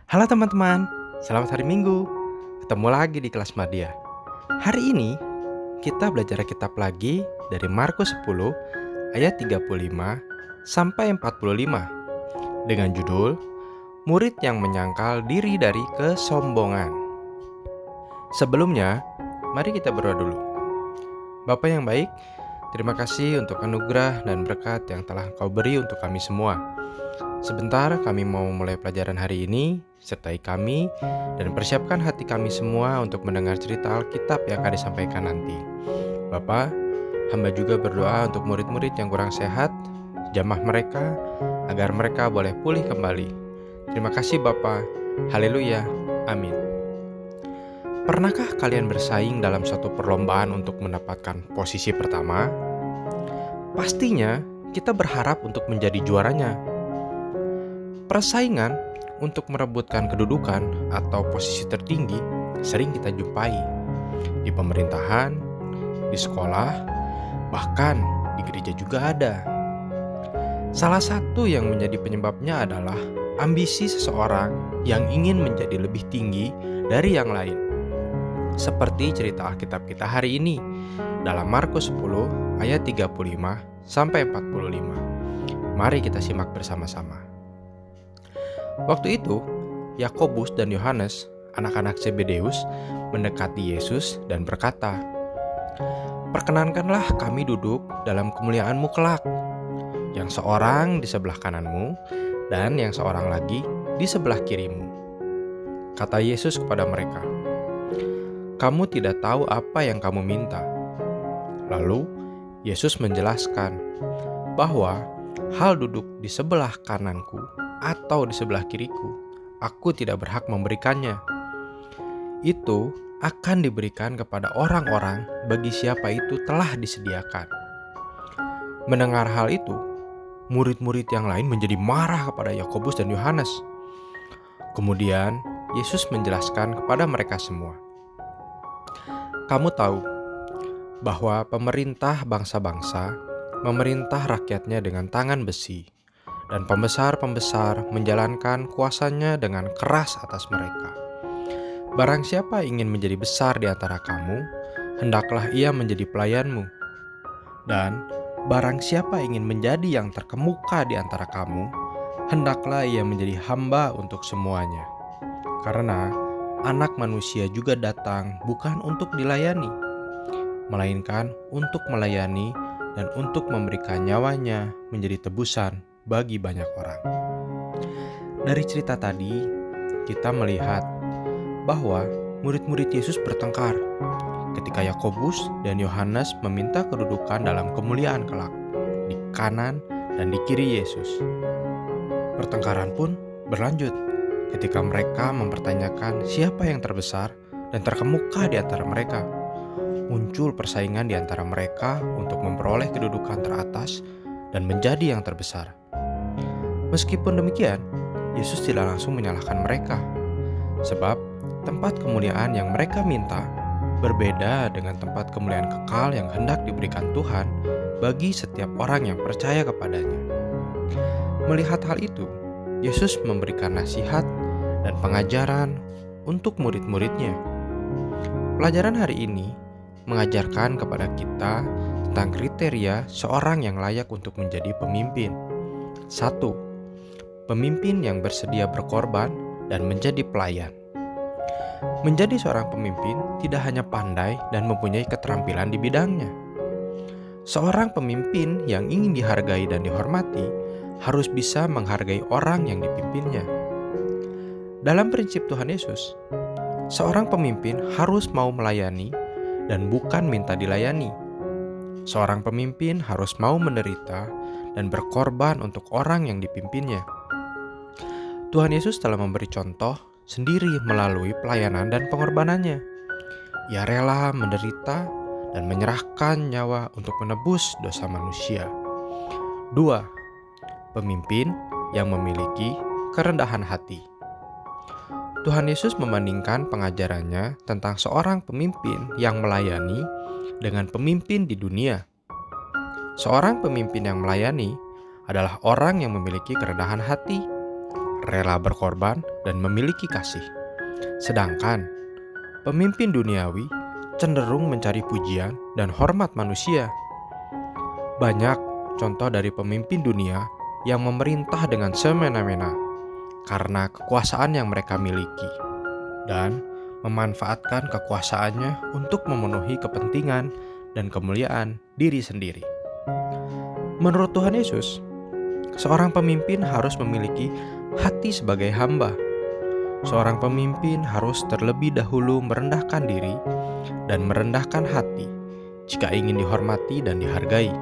Halo teman-teman, selamat hari Minggu. Ketemu lagi di kelas Madia. Hari ini kita belajar kitab lagi dari Markus 10 ayat 35 sampai 45 dengan judul Murid yang menyangkal diri dari kesombongan. Sebelumnya, mari kita berdoa dulu. Bapa yang baik, terima kasih untuk anugerah dan berkat yang telah Engkau beri untuk kami semua. Sebentar kami mau mulai pelajaran hari ini, sertai kami dan persiapkan hati kami semua untuk mendengar cerita Alkitab yang akan disampaikan nanti. Bapa, hamba juga berdoa untuk murid-murid yang kurang sehat, jamah mereka, agar mereka boleh pulih kembali. Terima kasih Bapa, haleluya, amin. Pernahkah kalian bersaing dalam suatu perlombaan untuk mendapatkan posisi pertama? Pastinya kita berharap untuk menjadi juaranya. Persaingan untuk merebutkan kedudukan atau posisi tertinggi sering kita jumpai di pemerintahan, di sekolah, bahkan di gereja juga ada. Salah satu yang menjadi penyebabnya adalah ambisi seseorang yang ingin menjadi lebih tinggi dari yang lain. Seperti cerita Alkitab kita hari ini dalam Markus 10 ayat 35 sampai 45. Mari kita simak bersama-sama. Waktu itu, Yakobus dan Yohanes, anak-anak Zebedeus, mendekati Yesus dan berkata, "Perkenankanlah kami duduk dalam kemuliaan-Mu kelak, yang seorang di sebelah kananmu dan yang seorang lagi di sebelah kirimu." Kata Yesus kepada mereka, "Kamu tidak tahu apa yang kamu minta." Lalu, Yesus menjelaskan bahwa hal duduk di sebelah kananku atau di sebelah kiriku, aku tidak berhak memberikannya. Itu akan diberikan kepada orang-orang bagi siapa itu telah disediakan. Mendengar hal itu, murid-murid yang lain menjadi marah kepada Yakobus dan Yohanes. Kemudian, Yesus menjelaskan kepada mereka semua, "Kamu tahu bahwa pemerintah bangsa-bangsa memerintah rakyatnya dengan tangan besi, dan pembesar-pembesar menjalankan kuasanya dengan keras atas mereka. Barang siapa ingin menjadi besar di antara kamu, hendaklah ia menjadi pelayanmu. Dan barang siapa ingin menjadi yang terkemuka di antara kamu, hendaklah ia menjadi hamba untuk semuanya. Karena Anak Manusia juga datang bukan untuk dilayani, melainkan untuk melayani dan untuk memberikan nyawanya menjadi tebusan bagi banyak orang." Dari cerita tadi, kita melihat bahwa murid-murid Yesus bertengkar ketika Yakobus dan Yohanes meminta kedudukan dalam kemuliaan kelak di kanan dan di kiri Yesus. Pertengkaran pun berlanjut ketika mereka mempertanyakan siapa yang terbesar dan terkemuka di antara mereka. Muncul persaingan di antara mereka untuk memperoleh kedudukan teratas dan menjadi yang terbesar. Meskipun demikian, Yesus tidak langsung menyalahkan mereka, sebab tempat kemuliaan yang mereka minta berbeda dengan tempat kemuliaan kekal yang hendak diberikan Tuhan bagi setiap orang yang percaya kepadanya. Melihat hal itu, Yesus memberikan nasihat dan pengajaran untuk murid-muridnya. Pelajaran hari ini mengajarkan kepada kita tentang kriteria seorang yang layak untuk menjadi pemimpin. 1. Pemimpin yang bersedia berkorban dan menjadi pelayan. Menjadi seorang pemimpin tidak hanya pandai dan mempunyai keterampilan di bidangnya. Seorang pemimpin yang ingin dihargai dan dihormati harus bisa menghargai orang yang dipimpinnya. Dalam prinsip Tuhan Yesus, seorang pemimpin harus mau melayani dan bukan minta dilayani. Seorang pemimpin harus mau menderita dan berkorban untuk orang yang dipimpinnya. Tuhan Yesus telah memberi contoh sendiri melalui pelayanan dan pengorbanannya. Ia rela menderita dan menyerahkan nyawa untuk menebus dosa manusia. 2. Pemimpin yang memiliki kerendahan hati. Tuhan Yesus membandingkan pengajarannya tentang seorang pemimpin yang melayani dengan pemimpin di dunia. Seorang pemimpin yang melayani adalah orang yang memiliki kerendahan hati, rela berkorban, dan memiliki kasih. Sedangkan pemimpin duniawi cenderung mencari pujian dan hormat manusia. Banyak contoh dari pemimpin dunia yang memerintah dengan semena-mena karena kekuasaan yang mereka miliki dan memanfaatkan kekuasaannya untuk memenuhi kepentingan dan kemuliaan diri sendiri. Menurut Tuhan Yesus, seorang pemimpin harus memiliki hati sebagai hamba. Seorang pemimpin harus terlebih dahulu merendahkan diri dan merendahkan hati jika ingin dihormati dan dihargai.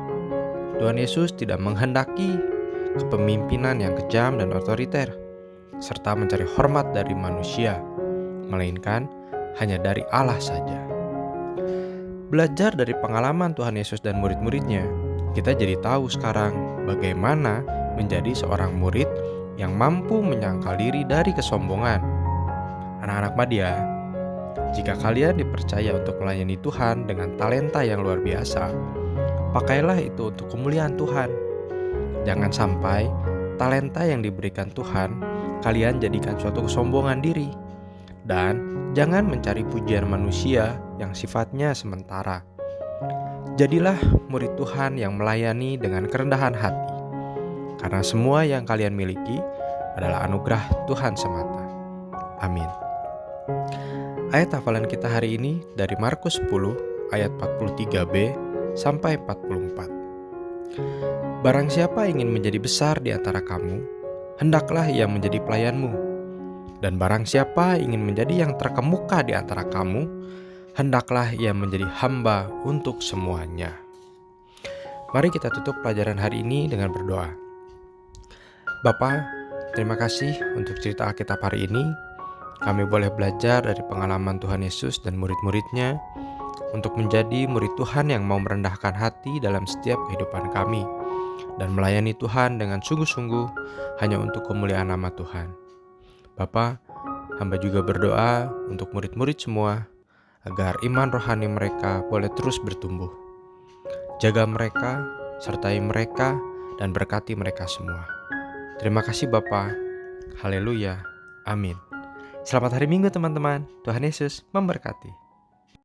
Tuhan Yesus tidak menghendaki kepemimpinan yang kejam dan otoriter, serta mencari hormat dari manusia, melainkan hanya dari Allah saja. Belajar dari pengalaman Tuhan Yesus dan murid-muridnya, kita jadi tahu sekarang bagaimana menjadi seorang murid yang mampu menyangkal diri dari kesombongan. Anak-anak Madya, jika kalian dipercaya untuk melayani Tuhan dengan talenta yang luar biasa, pakailah itu untuk kemuliaan Tuhan. Jangan sampai talenta yang diberikan Tuhan kalian jadikan suatu kesombongan diri. Dan jangan mencari pujian manusia yang sifatnya sementara. Jadilah murid Tuhan yang melayani dengan kerendahan hati, karena semua yang kalian miliki adalah anugerah Tuhan semata. Amin. Ayat hafalan kita hari ini dari Markus 10 ayat 43b sampai 44. Barang siapa ingin menjadi besar di antara kamu, hendaklah ia menjadi pelayanmu. Dan barang siapa ingin menjadi yang terkemuka di antara kamu, hendaklah ia menjadi hamba untuk semuanya. Mari kita tutup pelajaran hari ini dengan berdoa. Bapa, terima kasih untuk cerita Alkitab hari ini. Kami boleh belajar dari pengalaman Tuhan Yesus dan murid-muridnya untuk menjadi murid Tuhan yang mau merendahkan hati dalam setiap kehidupan kami dan melayani Tuhan dengan sungguh-sungguh hanya untuk kemuliaan nama Tuhan. Bapa, hamba juga berdoa untuk murid-murid semua agar iman rohani mereka boleh terus bertumbuh. Jaga mereka, sertai mereka, dan berkati mereka semua. Terima kasih Bapa. Haleluya. Amin. Selamat hari Minggu teman-teman. Tuhan Yesus memberkati.